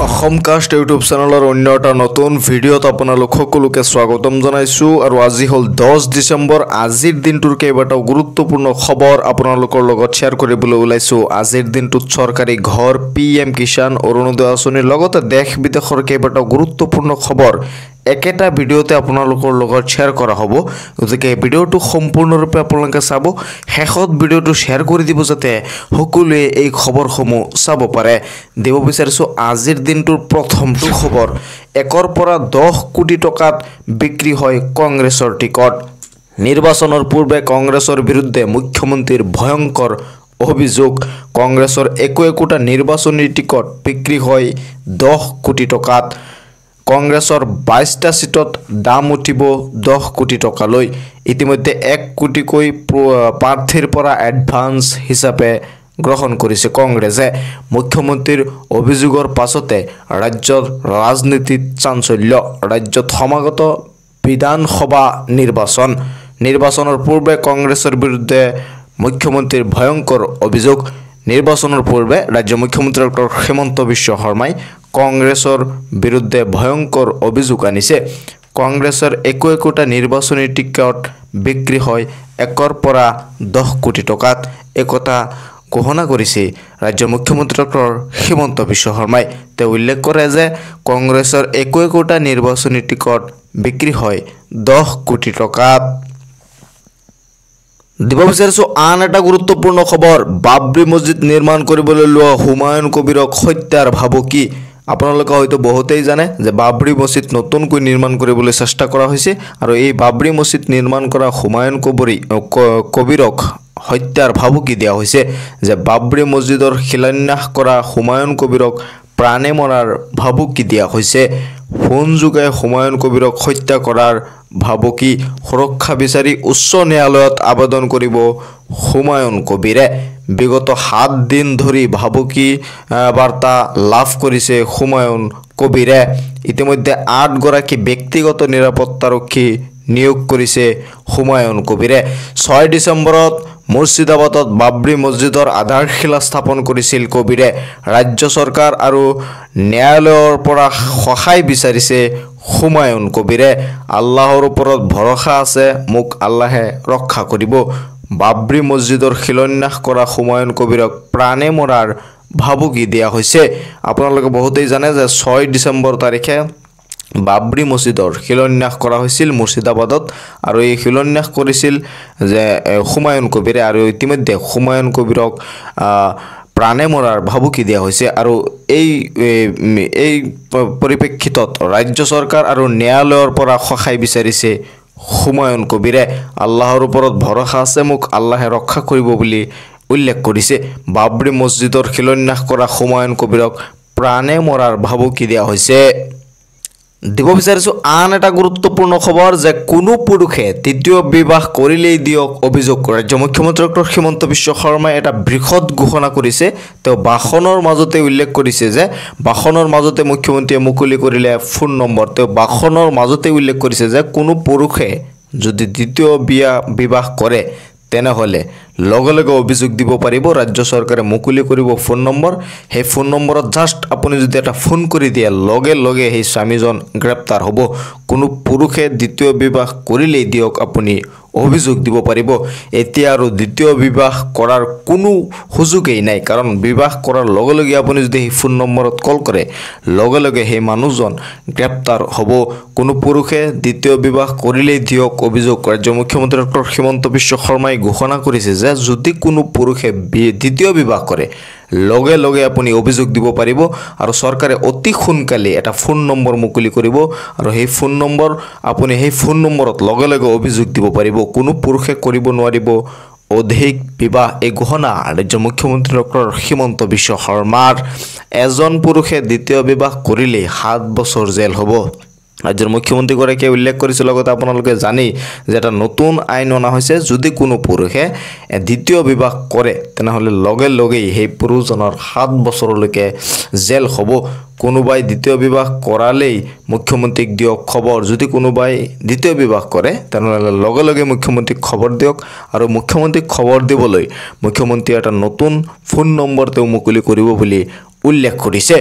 অসমকাষ্ট YouTube চেনেলৰ অন্য এটা নতুন ভিডিঅ'ত আপোনালোক সকলোকে স্বাগতম জনাইছোঁ আৰু আজি হ'ল 10 ডিচেম্বৰ। আজিৰ দিনটোৰ কেইবাটাও গুৰুত্বপূৰ্ণ খবৰ আপোনালোকৰ লগত শ্বেয়াৰ কৰিবলৈ ওলাইছোঁ। আজিৰ দিনটোত চৰকাৰী ঘৰ, PM কিষাণ, অৰুণোদয় আঁচনিৰ লগতে দেশ বিদেশৰ কেইবাটাও গুৰুত্বপূৰ্ণ খবৰ একেটা ভিডিঅ'তে আপোনালোকৰ লগত শ্বেয়াৰ কৰা হ'ব। গতিকে ভিডিঅ'টো সম্পূৰ্ণৰূপে আপোনালোকে চাব, শেষত ভিডিঅ'টো শ্বেয়াৰ কৰি দিব যাতে সকলোৱে এই খবৰসমূহ চাব পাৰে। দিব বিচাৰিছোঁ আজিৰ দিনটোৰ প্ৰথমটো খবৰ, 1 পৰা 10 কোটি টকাত বিক্ৰী হয় কংগ্ৰেছৰ টিকট। নিৰ্বাচনৰ পূৰ্বে কংগ্ৰেছৰ বিৰুদ্ধে মুখ্যমন্ত্ৰীৰ ভয়ংকৰ অভিযোগ। কংগ্ৰেছৰ একোটা নিৰ্বাচনী টিকট বিক্ৰী হয় 10 কোটি টকাত। কংগ্ৰেছৰ 22টা সিটত দাম উঠিব 10 কোটি টকালৈ। ইতিমধ্যে 1 কোটিকৈ প্ৰাৰ্থীৰ পৰা এডভান্স হিচাপে গ্ৰহণ কৰিছে কংগ্ৰেছে। মুখ্যমন্ত্ৰীৰ অভিযোগৰ পাছতে ৰাজ্যৰ ৰাজনীতিত চাঞ্চল্য। ৰাজ্যত সমাগত বিধানসভা নিৰ্বাচনৰ পূৰ্বে কংগ্ৰেছৰ বিৰুদ্ধে মুখ্যমন্ত্ৰীৰ ভয়ংকৰ অভিযোগ। নিৰ্বাচনৰ পূৰ্বে ৰাজ্য মুখ্যমন্ত্ৰী ডক্টৰ হিমন্ত বিশ্ব শৰ্মাই কংগ্ৰেছৰ বিৰুদ্ধে ভয়ংকৰ অভিযোগ আনিছে। কংগ্ৰেছৰ একোটা নিৰ্বাচনী টিকট বিক্ৰী হয় 1 পৰা 10 কোটি টকাত। একথা ঘোষণা কৰিছে ৰাজ্য মুখ্যমন্ত্ৰী ডক্টৰ হিমন্ত বিশ্ব শৰ্মাই। তেওঁ উল্লেখ কৰে যে কংগ্ৰেছৰ একোটা নিৰ্বাচনী টিকট বিক্ৰী হয় 10 কোটি টকাত। দিব বিচাৰিছোঁ আন এটা গুৰুত্বপূৰ্ণ খবৰ, বাবৰি মছজিদ নিৰ্মাণ কৰিবলৈ লোৱা হুমায়ুন কবিৰক হত্যাৰ ভাবুকি। আপোনালোকে হয়তো বহুতেই জানে যে বাবৰি মছজিদ নতুনকৈ নিৰ্মাণ কৰিবলৈ চেষ্টা কৰা হৈছে আৰু এই বাবৰি মছজিদ নিৰ্মাণ কৰা হুমায়ুন কবিৰক হত্যাৰ ভাবুকি দিয়া হৈছে। যে বাবৰি মছজিদৰ শিলান্যাস কৰা হুমায়ুন কবিৰক প্ৰাণে মৰাৰ ভাবুকি দিয়া হৈছে। ফোন যোগে হুমায়ুন কবিৰক হত্যা কৰাৰ ভাবুকি। সুৰক্ষা বিচাৰি উচ্চ ন্যায়ালয়ত আবেদন কৰিব হুমায়ুন কবিৰে। বিগত 7 দিন ধৰি ভাবুকি বাৰ্তা লাভ কৰিছে হুমায়ুন কবিৰে। ইতিমধ্যে 8 গৰাকী ব্যক্তিগত নিৰাপত্তাৰক্ষী নিয়োগ কৰিছে হুমায়ুন কবিৰে। 6 ডিচেম্বৰত মুৰ্ছিদাবাদত বাবৰি মছজিদৰ আধাৰশিলা স্থাপন কৰিছিল কবিৰে। ৰাজ্য চৰকাৰ আৰু ন্যায়ালয়ৰ পৰা সহায় বিচাৰিছে হুমায়ুন কবিৰে। আল্লাহৰ ওপৰত ভৰসা আছে, মোক আল্লাহে ৰক্ষা কৰিব। বাবৰি মছজিদৰ শিলান্যাস কৰা হুমায়ুন কবিৰক প্ৰাণে মৰাৰ ভাবুকি দিয়া হৈছে। আপোনালোকে বহুতেই জানে যে 6 ডিচেম্বৰ তাৰিখে বাবৰি মছজিদৰ শিলান্যাস কৰা হৈছিল মুৰ্ছিদাবাদত আৰু এই শিলান্যাস কৰিছিল যে হুমায়ুন কবিৰে আৰু ইতিমধ্যে হুমায়ুন কবিৰক প্ৰাণে মৰাৰ ভাবুকি দিয়া হৈছে। আৰু এই পৰিপ্ৰেক্ষিতত ৰাজ্য চৰকাৰ আৰু ন্যায়ালয়ৰ পৰা সহায় বিচাৰিছে হুমায়ুন কবিৰে। আল্লাহৰ ওপৰত ভৰসা আছে, মোক আল্লাহে ৰক্ষা কৰিব বুলি উল্লেখ কৰিছে। বাবৰি মছজিদৰ শিলান্যাস কৰা হুমায়ুন কবিৰক প্ৰাণে মৰাৰ ভাবুকি দিয়া হৈছে। দিব বিচাৰিছোঁ আন এটা গুৰুত্বপূৰ্ণ খবৰ যে কোনো পুৰুষে তৃতীয় বিবাহ কৰিলেই দিয়ক অভিযোগ। ৰাজ্য মুখ্যমন্ত্ৰী ডক্টৰ হিমন্ত বিশ্ব শৰ্মাই এটা বৃহৎ ঘোষণা কৰিছে। তেওঁ ভাষণৰ মাজতে উল্লেখ কৰিছে যে ভাষণৰ মাজতে মুখ্যমন্ত্ৰীয়ে মুকলি কৰিলে ফোন নম্বৰ। তেওঁ ভাষণৰ মাজতে উল্লেখ কৰিছে যে কোনো পুৰুষে যদি দ্বিতীয় বিবাহ কৰে তেনেহ'লে লগে লগে অভিযোগ দিব পাৰিব। ৰাজ্য চৰকাৰে মুকলি কৰিব ফোন নম্বৰ। সেই ফোন নম্বৰত জাষ্ট আপুনি যদি এটা ফোন কৰি দিয়ে লগে লগে সেই স্বামীজন গ্ৰেপ্তাৰ হ'ব। কোনো পুৰুষে দ্বিতীয় বিবাহ কৰিলেই দিয়ক আপুনি অভিযোগ দিব পাৰিব। এতিয়া আৰু দ্বিতীয় বিবাহ কৰাৰ কোনো সুযোগেই নাই, কাৰণ বিবাহ কৰাৰ লগে লগে আপুনি যদি সেই ফোন নম্বৰত কল কৰে লগে লগে সেই মানুহজন গ্ৰেপ্তাৰ হ'ব। কোনো পুৰুষে দ্বিতীয় বিবাহ কৰিলেই দিয়ক অভিযোগ। ৰাজ্য মুখ্যমন্ত্ৰী ডক্টৰ হিমন্ত বিশ্ব শৰ্মাই ঘোষণা কৰিছে যে যদি কোনো পুৰুষে দ্বিতীয় বিবাহ কৰে লগে লগে আপুনি অভিযোগ দিব পাৰিব আৰু চৰকাৰে অতি সোনকালে এটা ফোন নম্বৰ মুকলি কৰিব আৰু সেই ফোন নম্বৰ আপুনি সেই ফোন নম্বৰত লগে লগে অভিযোগ দিব পাৰিব। কোনো পুৰুষে কৰিব নোৱাৰিব অধিক বিবাহ। এই ঘোষণা ৰাজ্য মুখ্যমন্ত্ৰী ডক্টৰ হিমন্ত বিশ্ব শৰ্মাৰ। এজন পুৰুষে দ্বিতীয় বিবাহ কৰিলেই 7 বছৰ জেল হ'ব। ৰাজ্যৰ মুখ্যমন্ত্ৰীগৰাকীয়ে উল্লেখ কৰিছে। লগতে আপোনালোকে জানেই যে এটা নতুন আইন অনা হৈছে, যদি কোনো পুৰুষে দ্বিতীয় বিবাহ কৰে তেনেহ'লে লগে লগেই সেই পুৰুষজনৰ 7 বছৰলৈকে জেল হ'ব। কোনোবাই দ্বিতীয় বিবাহ কৰালেই মুখ্যমন্ত্ৰীক দিয়ক খবৰ। যদি কোনোবাই দ্বিতীয় বিবাহ কৰে তেনেহ'লে লগে লগে মুখ্যমন্ত্ৰীক খবৰ দিয়ক আৰু মুখ্যমন্ত্ৰীক খবৰ দিবলৈ মুখ্যমন্ত্ৰীয়ে এটা নতুন ফোন নম্বৰ তেওঁ মুকলি কৰিব বুলি উল্লেখ কৰিছে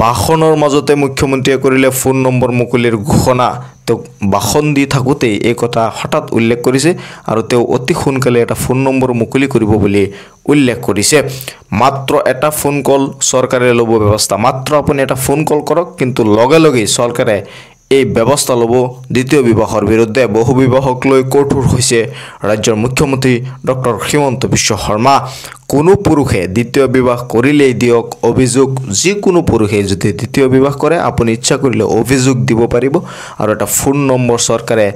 ভাষণৰ মাজতে মুখ্যমন্ত্ৰীয়ে কৰিলে ফোন নম্বৰ মুকলিৰ ঘোষণা তেওঁ ভাষণ দি থাকোঁতে এই কথা হঠাৎ উল্লেখ কৰিছে আৰু তেওঁ অতি সোনকালে এটা ফোন নম্বৰ মুকলি কৰিব বুলি উল্লেখ কৰিছে মাত্ৰ এটা ফোন কল চৰকাৰে ল'ব ব্যৱস্থা মাত্ৰ আপুনি এটা ফোন কল কৰক কিন্তু লগে লগে চৰকাৰে এই ব্যৱস্থা ল'ব দ্বিতীয় বিবাহৰ বিৰুদ্ধে বহু বিবাহক লৈ কঠোৰ হৈছে ৰাজ্যৰ মুখ্যমন্ত্ৰী ডক্টৰ হিমন্ত বিশ্ব শৰ্মা কোনো পুৰুষে দ্বিতীয় বিবাহ কৰিলেই দিয়ক অভিযোগ যিকোনো পুৰুষে যদি দ্বিতীয় বিবাহ কৰে আপুনি ইচ্ছা কৰিলে অভিযোগ দিব পাৰিব আৰু এটা ফোন নম্বৰ চৰকাৰে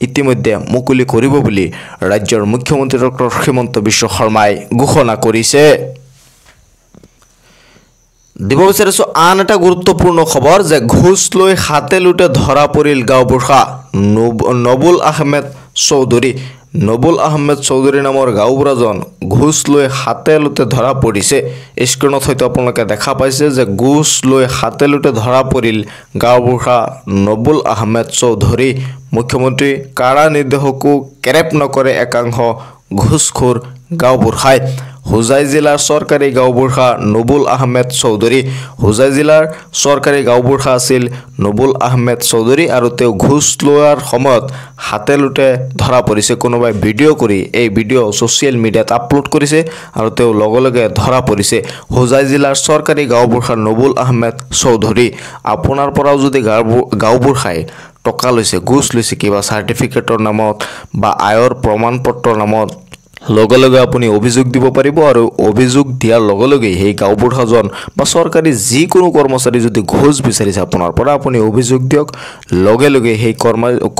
ইতিমধ্যে মুকলি কৰিব বুলি ৰাজ্যৰ মুখ্যমন্ত্ৰী ডক্টৰ হিমন্ত বিশ্ব শৰ্মাই ঘোষণা কৰিছে দিব বিচাৰিছো আন এটা গুৰুত্বপূৰ্ণ খবৰ যে ঘুষ লৈ হাতে লুটে ধৰা পৰিল গাঁওবুঢ়া নবুল আহমেদ চৌধুৰী নামৰ গাঁওবুঢ়াজন ঘুষ লৈ হাতে লুটে ধৰা পৰিছে স্ক্ৰীনত হয়তো আপোনালোকে দেখা পাইছে যে ঘুষ লৈ হাতে লুটে ধৰা পৰিল গাঁওবুঢ়া নবুল আহমেদ চৌধুৰী মুখ্যমন্ত্ৰী কাৰা নিৰ্দেশকো কেৰেপ নকৰে একাংশ ঘুষখোৰ গাঁওবুঢ়াই হোজাই জিলাৰ চৰকাৰী গাঁওবুঢ়া নবুল আহমেদ চৌধুৰী হোজাই জিলাৰ চৰকাৰী গাঁওবুঢ়া আছিল নবুল আহমেদ চৌধুৰী আৰু তেওঁ ঘুষ লোৱাৰ সময়ত হাতে লুটে ধৰা পৰিছে কোনোবাই ভিডিঅ' কৰি এই ভিডিঅ' ছ'চিয়েল মিডিয়াত আপলোড কৰিছে আৰু তেওঁ লগে লগে ধৰা পৰিছে হোজাই জিলাৰ চৰকাৰী গাঁওবুঢ়া নবুল আহমেদ চৌধুৰী আপোনাৰ পৰাও যদি গাঁওবুঢ়াই টকা লৈছে ঘুষ লৈছে কিবা চাৰ্টিফিকেটৰ নামত বা আয়ৰ প্ৰমাণ পত্ৰৰ নামত লগে লগে আপুনি অভিযোগ দিব পাৰিব আৰু অভিযোগ দিয়াৰ লগে লগে সেই গাঁওবুঢ়াজন বা চৰকাৰী যিকোনো কৰ্মচাৰী যদি ঘুষ বিচাৰিছে আপোনাৰ পৰা আপুনি অভিযোগ দিয়ক লগে লগে সেই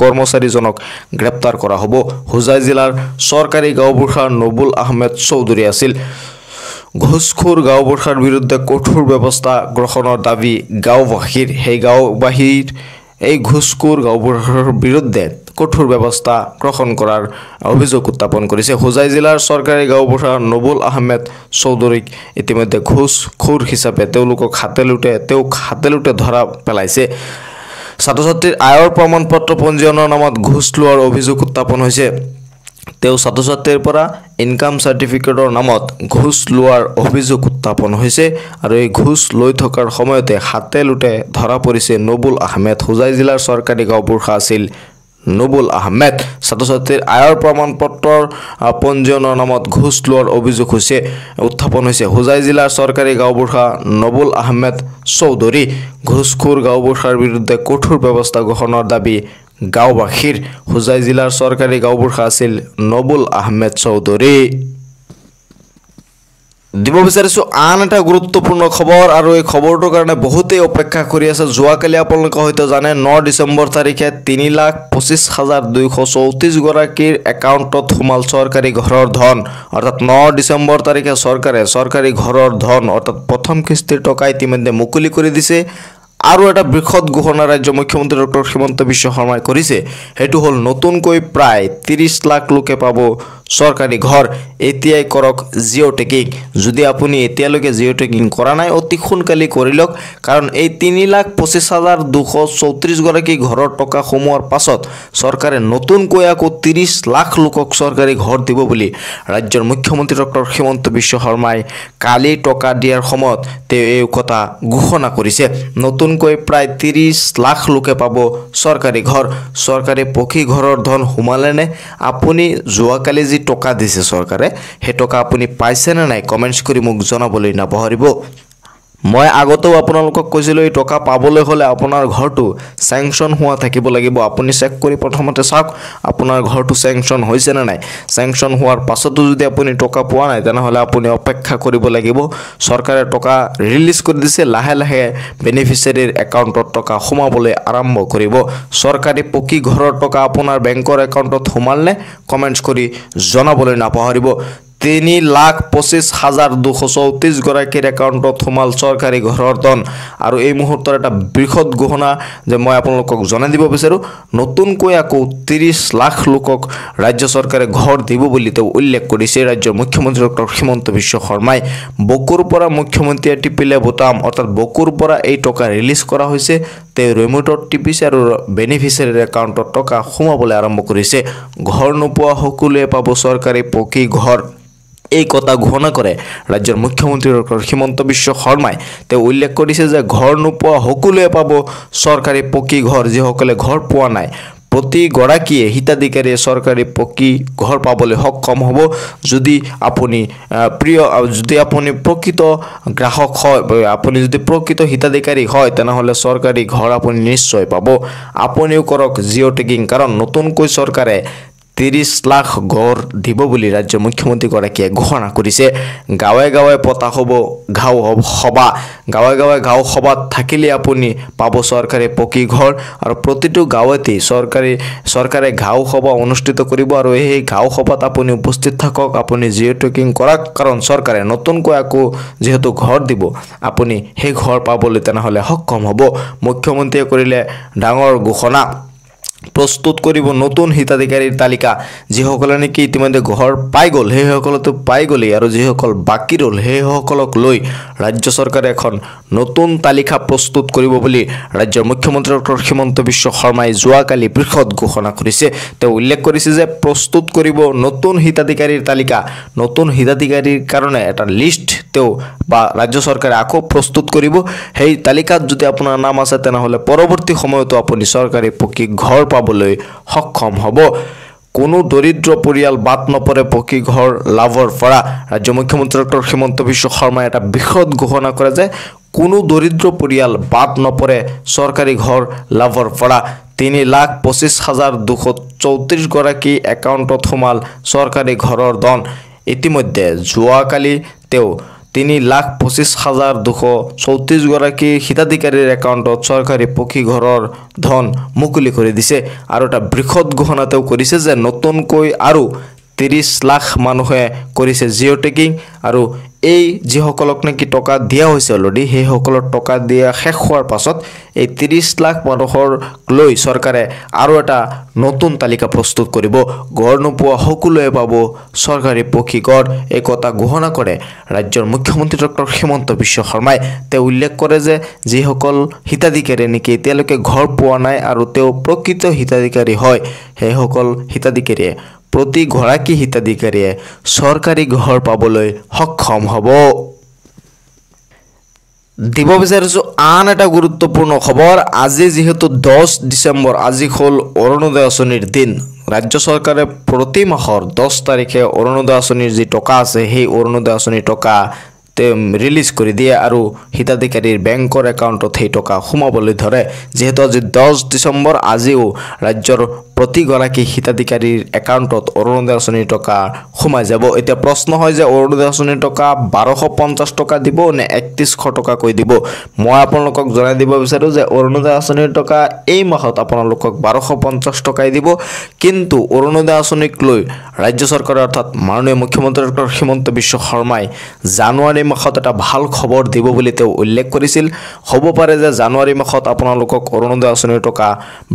কৰ্মচাৰীজনক গ্ৰেপ্তাৰ কৰা হ'ব হোজাই জিলাৰ চৰকাৰী গাঁওবুঢ়া নবুল আহমেদ চৌধুৰী আছিল ঘুষখোৰ গাঁওবুঢ়াৰ বিৰুদ্ধে কঠোৰ ব্যৱস্থা গ্ৰহণৰ দাবী গাঁওবাসীৰ এই ঘুষখোৰ গাঁওবুঢ়াৰ বিৰুদ্ধে কঠোৰ ব্যৱস্থা গ্ৰহণ কৰাৰ অভিযোগ উত্থাপন কৰিছে হোজাই জিলাৰ চৰকাৰী গাঁওবুঢ়া নবুল আহমেদ চৌধুৰীক ইতিমধ্যে ঘুষখোৰ হিচাপে তেওঁলোকক হাতে লুটে ধৰা পেলাইছে ছাত্ৰ ছাত্ৰীৰ আয়ৰ প্ৰমাণ পত্ৰ পঞ্জীয়নৰ নামত ঘুষ লোৱাৰ অভিযোগ উত্থাপন হৈছে তেওঁ ছাত্ৰ ছাত্ৰীৰ পৰা ইনকাম চাৰ্টিফিকেটৰ নামত ঘুষ লোৱাৰ অভিযোগ উত্থাপন হৈছে আৰু এই ঘুষ লৈ থকাৰ সময়তে হাতে লুটে ধৰা পৰিছে নবুল আহমেদ হোজাই জিলাৰ চৰকাৰী গাঁওবুঢ়া আছিল নবুল আহমেদ ছাত্ৰ ছাত্ৰীৰ আয়ৰ প্ৰমাণ পত্ৰৰ পঞ্জীয়নৰ নামত ঘুষ লোৱাৰ অভিযোগ উত্থাপন হৈছে হোজাই জিলাৰ চৰকাৰী গাঁওবুঢ়া নবুল আহমেদ চৌধুৰী ঘুষখোৰ গাঁওবুঢ়াৰ বিৰুদ্ধে কঠোৰ ব্যৱস্থা গ্ৰহণৰ দাবী গাঁওবাসীৰ হোজাই জিলাৰ চৰকাৰী গাঁওবুঢ়া আছিল নবুল আহমেদ চৌধুৰী দিব বিচাৰিছো আন এটা গুৰুত্বপূৰ্ণ খবৰ আৰু এই খবৰটোৰ কাৰণে বহুতেই অপেক্ষা কৰি আছে যোৱাকালি আপোনালোকে হয়তো জানে 9 ডিচেম্বৰ তাৰিখে 3,25,234 গৰাকীৰ একাউণ্টত সোমাল চৰকাৰী ঘৰৰ ধন অৰ্থাৎ 9 ডিচেম্বৰ তাৰিখে চৰকাৰী ঘৰৰ ধন অৰ্থাৎ প্ৰথম কিস্তিৰ টকা ইতিমধ্যে মুকলি কৰি দিছে আৰু এটা বৃহৎ ঘোষণা ৰাজ্য মুখ্যমন্ত্ৰী ডক্টৰ হিমন্ত বিশ্ব শৰ্মাই কৰিছে হেতু হল নতুনকৈ প্ৰায় 30 লাখ লোকে পাব চৰকাৰী ঘৰ এতিয়াই কৰক জিঅ' টেকিং যদি আপুনি এতিয়ালৈকে জিঅ' টেকিং কৰা নাই অতি সোনকালে কৰি লওক কাৰণ এই 3,25,234 গৰাকী ঘৰৰ টকা সোমোৱাৰ পাছত চৰকাৰে নতুনকৈ আকৌ 30 লাখ লোকক চৰকাৰী ঘৰ দিব বুলি ৰাজ্যৰ মুখ্যমন্ত্ৰী ডক্টৰ হিমন্ত বিশ্ব শৰ্মাই কালি টকা দিয়াৰ সময়ত তেওঁ এই কথা ঘোষণা কৰিছে নতুনকৈ প্ৰায় 30 লাখ লোকে পাব চৰকাৰী ঘৰ চৰকাৰী পকী ঘৰৰ ধন সোমালেনে আপুনি যোৱাকালি যি টকা দিছে চৰকাৰে হে টকা আপুনি পাইছে না নাই কমেন্টছ কৰি মোক জনাবলৈ নাপাহৰিব মই আগতেও আপোনালোকক কৈছিলোঁ এই টকা পাবলৈ হলে আপোনাৰ ঘৰটো স্যাংচন হোৱা থাকিব লাগিব আপুনি চেক কৰি প্ৰথমতে চাওক আপোনাৰ ঘৰটো স্যাংচন হৈছে না নাই স্যাংচন হোৱাৰ পাছতো যদি আপুনি টকা পোৱা নাই তেনেহলে আপুনি অপেক্ষা কৰিব লাগিব চৰকাৰে টকা ৰিলিজ কৰি দিছে লাহে লাহে বেনিফিচিয়াৰীৰ একাউণ্টত টকা সোমাবলৈ আৰম্ভ কৰিব চৰকাৰী পকী ঘৰৰ টকা আপোনাৰ বেংকৰ একাউণ্টত সোমালনে কমেন্টছ কৰি জনাবলৈ নাপাহৰিব 3,25,234 গৰাকীৰ একাউণ্টত সোমাল চৰকাৰী ঘৰৰ ধন আৰু এই মুহূৰ্তৰ এটা বৃহৎ ঘোষণা যে মই আপোনালোকক জনাই দিব বিচাৰো নতুনকৈ আকৌ 30 লাখ লোকক ৰাজ্য চৰকাৰে ঘৰ দিব বুলি তেওঁ উল্লেখ কৰিছে ৰাজ্যৰ মুখ্যমন্ত্ৰী ডক্টৰ হিমন্ত বিশ্ব শৰ্মাই বকুৰ পৰা মুখ্যমন্ত্ৰীয়ে টিপিলে বুটাম অৰ্থাৎ বকুৰ পৰা এই টকা ৰিলিজ কৰা হৈছে তেওঁ ৰিমোটত টিপিছে আৰু বেনিফিচিয়াৰীৰ একাউণ্টত টকা সোমাবলৈ আৰম্ভ কৰিছে ঘৰ নোপোৱা সকলোৱে পাব চৰকাৰী পকী ঘৰ এই কথা ঘোষণা কৰে ৰাজ্যৰ মুখ্যমন্ত্ৰী ডক্টৰ হিমন্ত বিশ্ব শৰ্মাই। তেওঁ উল্লেখ কৰিছে যে ঘৰ নোপোৱা সকলোৱে পাব চৰকাৰী পকী ঘৰ। যিসকলে ঘৰ পোৱা নাই প্ৰতিগৰাকীয়ে হিতাধিকাৰীয়ে চৰকাৰী পকী ঘৰ পাবলৈ সক্ষম হ'ব। যদি আপুনি প্ৰকৃত গ্ৰাহক হয়, আপুনি যদি প্ৰকৃত হিতাধিকাৰী হয়, তেনেহ'লে চৰকাৰী ঘৰ আপুনি নিশ্চয় পাব। আপুনিও কৰক জিঅ' টেগিং, কাৰণ নতুনকৈ চৰকাৰে 30 লাখ ঘৰ দিব বুলি ৰাজ্যৰ মুখ্যমন্ত্ৰীগৰাকীয়ে ঘোষণা কৰিছে। গাঁৱে গাঁৱে পতা হ'ব গাঁও সভা। গাঁৱে গাঁৱে গাঁও সভাত থাকিলে আপুনি পাব চৰকাৰী পকী ঘৰ, আৰু প্ৰতিটো গাঁৱতেই চৰকাৰে গাঁও সভা অনুষ্ঠিত কৰিব, আৰু সেই গাঁও সভাত আপুনি উপস্থিত থাকক, আপুনি জিঅ' টেগিং কৰক, কাৰণ চৰকাৰে নতুনকৈ আকৌ যিহেতু ঘৰ দিব, আপুনি সেই ঘৰ পাবলৈ তেনেহ'লে সক্ষম হ'ব। মুখ্যমন্ত্ৰীয়ে কৰিলে ডাঙৰ ঘোষণা। প্ৰস্তুত কৰিব নতুন হিতাধিকাৰীৰ তালিকা। যিসকলে নেকি ইতিমধ্যে ঘৰ পাই গ'ল সেইসকলেতো পাই গ'লেই, আৰু যিসকল বাকী ৰ'ল সেইসকলক লৈ ৰাজ্য চৰকাৰে এখন নতুন তালিকা প্ৰস্তুত কৰিব বুলি ৰাজ্যৰ মুখ্যমন্ত্ৰী ডক্টৰ হিমন্ত বিশ্ব শৰ্মাই যোৱাকালি বৃহৎ ঘোষণা কৰিছে। তেওঁ উল্লেখ কৰিছে যে প্ৰস্তুত কৰিব নতুন হিতাধিকাৰীৰ তালিকা। নতুন হিতাধিকাৰীৰ কাৰণে এটা লিষ্ট ৰাজ্য চৰকাৰে আকৌ প্ৰস্তুত কৰিব। সেই তালিকাত যদি আপোনাৰ নাম আছে তেনেহ'লে পৰৱৰ্তী সময়তো আপুনি চৰকাৰী পকী ঘৰ পাবলৈ সক্ষম হ'ব। কোনো দৰিদ্ৰ পৰিয়াল বাদ নপৰে পকী ঘৰ লাভৰ পৰা। ৰাজ্য মুখ্যমন্ত্ৰী ডক্টৰ হিমন্ত বিশ্ব শৰ্মাই এটা বৃহৎ ঘোষণা কৰে যে কোনো দৰিদ্ৰ পৰিয়াল বাদ নপৰে চৰকাৰী ঘৰ লাভৰ পৰা। 3,25,234 গৰাকী একাউণ্টত সোমাল চৰকাৰী ঘৰৰ ধন। ইতিমধ্যে যোৱাকালি তেওঁ 3,25,234 গৰাকী হিতাধিকাৰীৰ একাউণ্টত চৰকাৰী পকী ঘৰৰ ধন মুকলি কৰি দিছে। আৰু এটা বৃহৎ ঘোষণা তেওঁ কৰিছে যে নতুনকৈ আৰু 30 লাখ মানুহে কৰিছে জিঅ' টেগিং, আৰু এই যিসকলক নেকি টকা দিয়া হৈছে অলৰেডি, সেইসকলৰ টকা দিয়া শেষ হোৱাৰ পাছত এই 30 লাখ মানুহক লৈ চৰকাৰে আৰু এটা নতুন তালিকা প্ৰস্তুত কৰিব। ঘৰ নোপোৱা সকলোৱে পাব চৰকাৰী পকী ঘৰ। এই কথা ঘোষণা কৰে ৰাজ্যৰ মুখ্যমন্ত্ৰী ডক্টৰ হিমন্ত বিশ্ব শৰ্মাই। তেওঁ উল্লেখ কৰে যে যিসকল হিতাধিকাৰী নেকি এতিয়ালৈকে ঘৰ পোৱা নাই আৰু তেওঁ প্ৰকৃত হিতাধিকাৰী হয়, সেইসকল হিতাধিকাৰীয়ে প্ৰতিগৰাকী হিতাধিকাৰীয়ে চৰকাৰী ঘৰ পাবলৈ সক্ষম হ'ব। দিব বিচাৰিছোঁ আন এটা গুৰুত্বপূৰ্ণ খবৰ। আজি যিহেতু 10 ডিচেম্বৰ, আজি হ'ল অৰুণোদয় আঁচনিৰ দিন। ৰাজ্য চৰকাৰে প্ৰতি মাহৰ 10 তাৰিখে অৰুণোদয় আঁচনিৰ যি টকা আছে সেই অৰুণোদয় আঁচনিৰ টকা ৰিলিজ কৰি দিয়ে, আৰু হিতাধিকাৰীৰ বেংকৰ একাউণ্টত সেই টকা সোমাবলৈ ধৰে। যিহেতু আজি 10 ডিচেম্বৰ, আজিও ৰাজ্যৰ প্ৰতিগৰাকী হিতাধিকাৰীৰ একাউণ্টত অৰুণোদয় আঁচনিৰ টকা সোমাই যাব। এতিয়া প্ৰশ্ন হয় যে অৰুণোদয় আঁচনিৰ টকা 1250 টকা দিব নে 3100 টকাকৈ দিব? মই আপোনালোকক জনাই দিব বিচাৰোঁ যে অৰুণোদয় আঁচনিৰ টকা এই মাহত আপোনালোকক 1250 টকাই দিব। কিন্তু অৰুণোদয় আঁচনিক লৈ ৰাজ্য চৰকাৰে অৰ্থাৎ মাননীয় মুখ্যমন্ত্ৰী ডক্টৰ হিমন্ত বিশ্ব শৰ্মাই জানুৱাৰী মাহত এটা ভাল খবৰ দিব বুলি তেওঁ উল্লেখ কৰিছিল। হ'ব পাৰে যে জানুৱাৰী মাহত আপোনালোকক অৰুণোদয় আঁচনিৰ টকা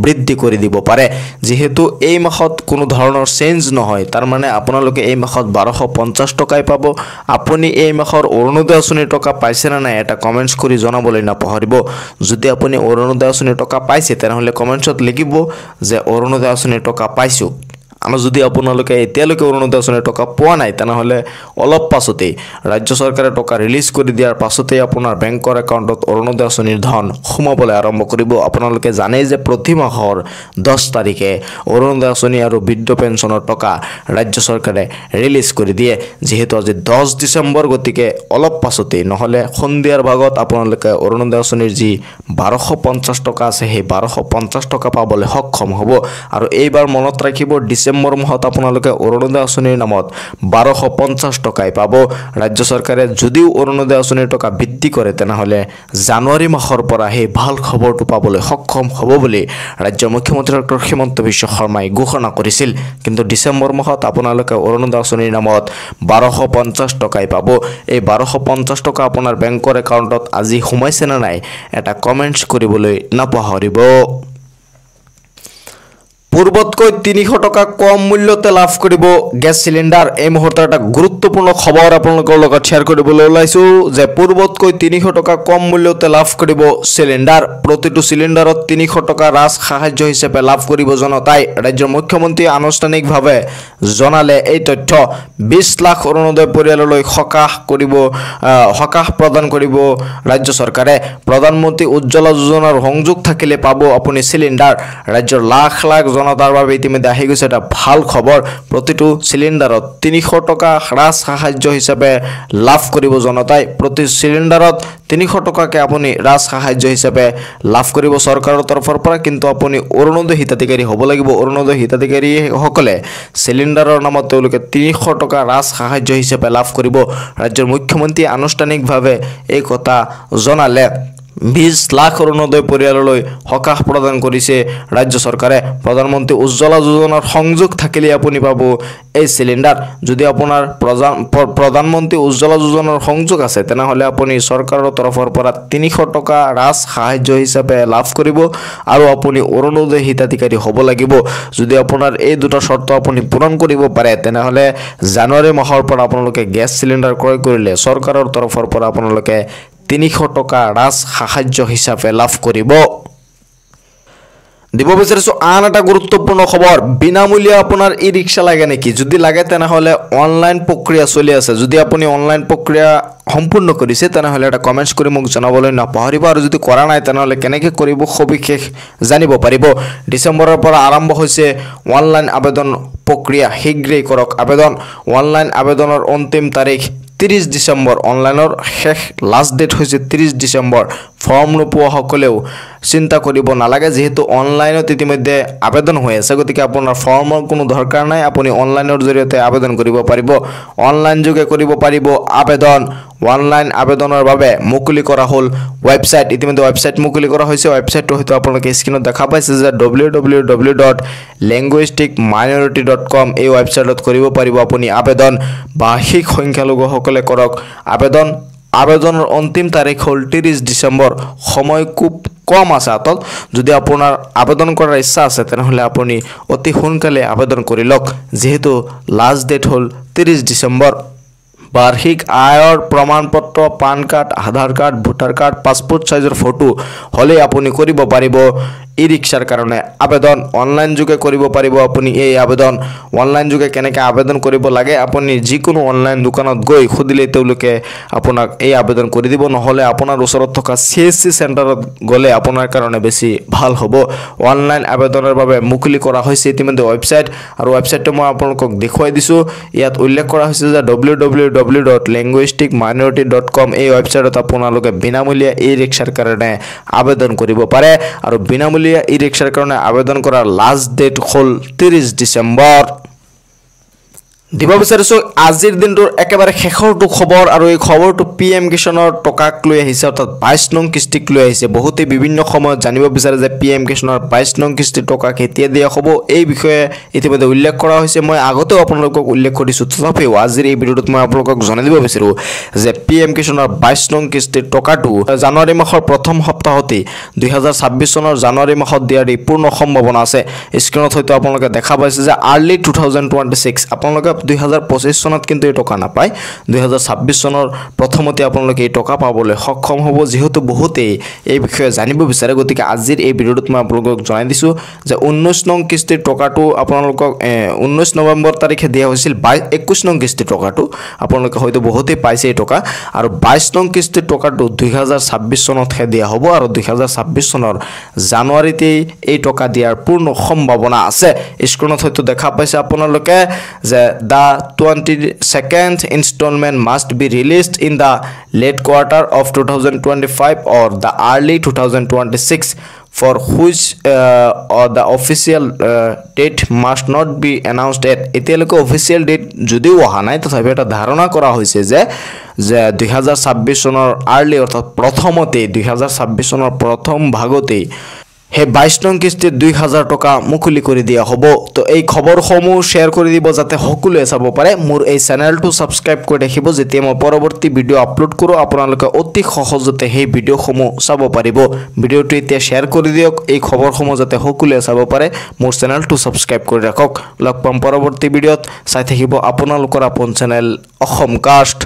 বৃদ্ধি কৰি দিব পাৰে। যিহেতু এই মাহত কোনো ধৰণৰ চেঞ্জ নহয়, তাৰমানে আপোনালোকে এই মাহত 1250 টকাই পাব। আপুনি এই মাহৰ অৰুণোদয় আঁচনিৰ টকা পাইছে নে নাই এটা কমেণ্টছ কৰি জনাবলৈ নাপাহৰিব। যদি আপুনি অৰুণোদয় আঁচনিৰ টকা পাইছে তেনেহ'লে কমেণ্টছত লিখিব যে অৰুণোদয় আঁচনিৰ টকা পাইছোঁ। আৰু যদি আপোনালোকে এতিয়ালৈকে অৰুণোদয় আঁচনিৰ টকা পোৱা নাই তেনেহ'লে অলপ পাছতেই ৰাজ্য চৰকাৰে টকা ৰিলিজ কৰি দিয়াৰ পাছতেই আপোনাৰ বেংকৰ একাউণ্টত অৰুণোদয় আঁচনিৰ ধন সোমাবলৈ আৰম্ভ কৰিব। আপোনালোকে জানেই যে প্ৰতি মাহৰ 10 তাৰিখে অৰুণোদয় আঁচনি আৰু বৃদ্ধ পেঞ্চনৰ টকা ৰাজ্য চৰকাৰে ৰিলিজ কৰি দিয়ে। যিহেতু আজি 10 ডিচেম্বৰ, গতিকে অলপ পাছতেই নহ'লে সন্ধিয়াৰ ভাগত আপোনালোকে অৰুণোদয় আঁচনিৰ যি 1250 টকা আছে সেই 1250 টকা পাবলৈ সক্ষম হ'ব। আৰু এইবাৰ মনত ৰাখিব, ডিচেম্বৰ মাহত আপোনালোকে অৰুণোদয় আঁচনিৰ নামত 1250 টকাই পাব। ৰাজ্য চৰকাৰে যদিও অৰুণোদয় আঁচনিৰ টকা বৃদ্ধি কৰে তেনেহ'লে জানুৱাৰী মাহৰ পৰা সেই ভাল খবৰটো পাবলৈ সক্ষম হ'ব বুলি ৰাজ্যৰ মুখ্যমন্ত্ৰী ডক্টৰ হিমন্ত বিশ্ব শৰ্মাই ঘোষণা কৰিছিল। কিন্তু ডিচেম্বৰ মাহত আপোনালোকে অৰুণোদয় আঁচনিৰ নামত 1250 টকাই পাব। এই 1250 টকা আপোনাৰ বেংকৰ একাউণ্টত আজি সোমাইছে নে নাই এটা কমেণ্টছ কৰিবলৈ নাপাহৰিব। পূৰ্বতকৈ 300 টকা কম মূল্যতে লাভ কৰিব গ্যাস সিলিন্ডাৰ। এই মুহূৰ্তত এটা গুৰুত্বপূৰ্ণ খবৰ আপোনালোকৰ লগত শ্বেয়াৰ কৰিবলৈ ওলাইছো যে পূৰ্বতকৈ 300 টকা কম মূল্যতে লাভ কৰিব সিলিন্ডাৰ। প্ৰতিটো সিলিন্ডাৰত 300 টকা ৰাজ সাহায্য হিচাপে লাভ কৰিব জনতাই। ৰাজ্যৰ মুখ্যমন্ত্ৰী আনুষ্ঠানিকভাৱে জনালে এই তথ্য। 20 লাখ অৰুণোদয় পৰিয়াললৈ সকাহ প্ৰদান কৰিব ৰাজ্য চৰকাৰে। প্ৰধানমন্ত্ৰী উজ্জ্বলা যোজনাৰ সংযোগ থাকিলে পাব আপুনি সিলিন্ডাৰ। ৰাজ্যৰ লাখ লাখ জনতাৰ বাবে ইতিমধ্যে আহি গৈছে এটা ভাল খবৰ। প্ৰতিটো সিলিন্ডাৰত 300 টকা ৰাজ সাহায্য হিচাপে লাভ কৰিব জনতাই। প্ৰতি সিলিন্ডাৰত 300 টকাকে আপুনি ৰাজ সাহায্য হিচাপে লাভ কৰিব চৰকাৰৰ তৰফৰ পৰা। কিন্তু আপুনি অৰুণোদয় হিতাধিকাৰী হ'ব লাগিব। অৰুণোদয় হিতাধিকাৰীসকলে সিলিন্ডাৰৰ নামত তেওঁলোকে 300 টকা ৰাজ সাহায্য হিচাপে লাভ কৰিব। ৰাজ্যৰ মুখ্যমন্ত্ৰীয়ে আনুষ্ঠানিকভাৱে এই কথা জনালে। 20 লাখ অৰুণোদয় পৰিয়াললৈ সকাহ প্ৰদান কৰিছে ৰাজ্য চৰকাৰে। প্ৰধানমন্ত্ৰী উজ্জ্বলা যোজনাৰ সংযোগ থাকিলে আপুনি পাব এই সিলিন্ডাৰ। যদি আপোনাৰ প্ৰধানমন্ত্ৰী উজ্জ্বলা যোজনাৰ সংযোগ আছে তেনেহলে আপুনি চৰকাৰৰ তৰফৰ পৰা 300 টকা ৰাজ সাহায্য হিচাপে লাভ কৰিব আৰু আপুনি অৰুণোদয় হিতাধিকাৰী হ'ব লাগিব। যদি আপোনাৰ এই দুটা শৰ্ত আপুনি পূৰণ কৰিব পাৰে তেনেহলে জানুৱাৰী মাহৰ পৰা আপোনালোকে গেছ সিলিন্ডাৰ ক্ৰয় কৰিলে চৰকাৰৰ তৰফৰ পৰা আপোনালোকে 300 টকা ৰাজ সাহায্য হিচাপে লাভ কৰিব। দিব বিচাৰিছো আন এটা গুৰুত্বপূৰ্ণ খবৰ। বিনামূলীয়া আপোনাৰ ই ৰিক্সা লাগে নেকি? যদি লাগে তেনেহলে অনলাইন প্ৰক্ৰিয়া চলি আছে। যদি আপুনি অনলাইন প্ৰক্ৰিয়া সম্পূৰ্ণ কৰিছে তেনেহলে এটা কমেন্টছ কৰি মোক জনাবলৈ নাপাহৰিব। আৰু যদি কৰা নাই তেনেহলে কেনেকৈ কৰিব সবিশেষ জানিব পাৰিব। ডিসেম্বৰৰ পৰা আৰম্ভ হৈছে অনলাইন আবেদন প্ৰক্ৰিয়া। শীঘ্ৰেই কৰক আবেদন। অনলাইন আবেদনৰ অন্তিম তাৰিখ 30 ডিসেম্বৰ। অনলাইনৰ শেষ লাষ্ট ডেট হৈছে 30 ডিসেম্বৰ। ফৰ্ম নোপোৱা সকলেও চিন্তা কৰিব নালাগে, যেহেতু অনলাইনত ইতিমধ্যে আবেদন হৈ আছে, গতিকে আপোনাৰ ফৰ্মৰ কোনো দৰকাৰ নাই। আপুনি অনলাইনৰ জৰিয়তে আবেদন কৰিব পাৰিব। অনলাইন যোগে কৰিব পাৰিব আবেদন। অনলাইন আবেদনৰ বাবে মুকলি কৰা হ'ল ৱেবছাইট। ইতিমধ্যে ৱেবছাইট মুকলি কৰা হৈছে। ৱেবছাইটটো হয়তো আপোনালোকে স্ক্ৰীনত দেখা পাইছে যে www.linguisticminority.com। এই ৱেবছাইটত কৰিব পাৰিব আপুনি আবেদন। ভাষিক সংখ্যালঘুসকলে কৰক আবেদন। আবেদনৰ অন্তিম তাৰিখ হ'ল 30 ডিসেম্বৰ। সময় খুব কম আছে হাতত। যদি আপোনাৰ আবেদন কৰাৰ ইচ্ছা আছে তেনেহলে আপুনি অতি সোনকালে আবেদন কৰি লওক, যেহেতু লাষ্ট ডেট হ'ল 30 ডিসেম্বৰ। বাৰ্ষিক আয়ৰ প্ৰমাণপত্ৰ, PAN card, Aadhaar card, voter card, passport সাইজৰ ফটো হলে আপুনি কৰিব পাৰিব ই ৰিক্সাৰ কাৰণে আবেদন। অনলাইন যোগে কৰিব পাৰিব আপুনি এই আবেদন। অনলাইন যোগে কেনেকৈ আবেদন কৰিব লাগে আপুনি যিকোনো অনলাইন দোকানত গৈ সুধিলে তেওঁলোকে আপোনাক এই আবেদন কৰি দিব। নহলে আপোনাৰ ওচৰত থকা CSC চেণ্টাৰত গ'লে আপোনাৰ কাৰণে বেছি ভাল হ'ব। অনলাইন আবেদনৰ বাবে মুকলি কৰা হৈছে ইতিমধ্যে ৱেবছাইট, আৰু ৱেবছাইটটো মই আপোনালোকক দেখুৱাই দিছোঁ। ইয়াত উল্লেখ কৰা হৈছে যে www.linguisticminority.com। এই ৱেবছাইটত আপোনালোকে বিনামূলীয়া ই ৰিক্সাৰ কাৰণে আবেদন কৰিব পাৰে। আৰু বিনামূলীয়া ই ৰিক্সাৰ কাৰণে আবেদন কৰাৰ লাষ্ট ডেট হ'ল 30 ডিসেম্বৰ। দিব বিচাৰিছো আজিৰ দিনটোৰ একেবাৰে শেষৰটো খবৰ, আৰু এই খবৰটো PM কিষাণৰ টকাক লৈ আহিছে, অৰ্থাৎ 22 নং কিস্তিক লৈ আহিছে। বহুতে বিভিন্ন সময়ত জানিব বিচাৰে যে PM কিষাণৰ 22 নং কিস্তিৰ টকা কেতিয়া দিয়া হ'ব। এই বিষয়ে ইতিমধ্যে উল্লেখ কৰা হৈছে। মই আগতেও আপোনালোকক উল্লেখ কৰিছোঁ, তথাপিও আজিৰ এই ভিডিঅ'টোত মই আপোনালোকক জনাই দিব বিচাৰোঁ যে PM কিষাণৰ 22 নং কিস্তিৰ টকাটো জানুৱাৰী মাহৰ প্ৰথম সপ্তাহতেই 2026 চনৰ জানুৱাৰী মাহত দিয়াৰ পূৰ্ণ সম্ভাৱনা আছে। স্ক্ৰীনত হয়তো আপোনালোকে দেখা পাইছে যে আৰ্লি 2026। আপোনালোকে 2025 চনত কিন্তু এই টকা নাপায়। 2026 চনৰ প্ৰথমতে আপোনালোকে এই টকা পাবলৈ সক্ষম হ'ব, যেহেতু বহুতেই এই বিষয়ে জানিব বিচাৰে। গতিকে আজিৰ এই ভিডিঅ'টোত মই আপোনালোকক জনাই দিছোঁ যে 19 নং কিস্তিৰ টকাটো আপোনালোকক 19 নৱেম্বৰ তাৰিখে দিয়া হৈছিল। 21 নং কিস্তিৰ টকাটো আপোনালোকে হয়তো বহুতেই পাইছে এই টকা, আৰু 22 নং কিস্তিৰ টকাটো 2026 চনতহে দিয়া হ'ব, আৰু 2026 চনৰ জানুৱাৰীতেই এই টকা দিয়াৰ পূৰ্ণ সম্ভাৱনা আছে। স্ক্ৰীনত হয়তো দেখা পাইছে আপোনালোকে যে the 22nd installment must be released in the late quarter of 2025 or the early 2026, for which the official date must not be announced yet. এতিয়ালৈকে অফিচিয়েল ডেট যদিও অহা নাই, তথাপি এটা ধাৰণা কৰা হৈছে যে 2026 চনৰ আৰ্লি, অৰ্থাৎ প্ৰথমতেই 2026 চনৰ প্ৰথম ভাগতেই সেই 22 নং কিস্তিত 2000 টকা মুকলি কৰি দিয়া হ'ব তো এই খবৰসমূহ শ্বেয়াৰ কৰি দিব যাতে সকলোৱে চাব পাৰে মোৰ এই চেনেলটো সাবস্ক্ৰাইব কৰি ৰাখিব যেতিয়া মই পৰৱৰ্তী ভিডিঅ' আপলোড কৰো আপোনালোকে অতি সহজতে সেই ভিডিঅ'সমূহ চাব পাৰিব ভিডিঅ'টো এতিয়া শ্বেয়াৰ কৰি দিয়ক এই খবৰসমূহ যাতে সকলোৱে চাব পাৰে মোৰ চেনেলটো সাবস্ক্ৰাইব কৰি ৰাখক লগ পাম পৰৱৰ্তী ভিডিঅ'ত চাই থাকিব আপোনালোকৰ আপোন চেনেল অসম কাষ্ট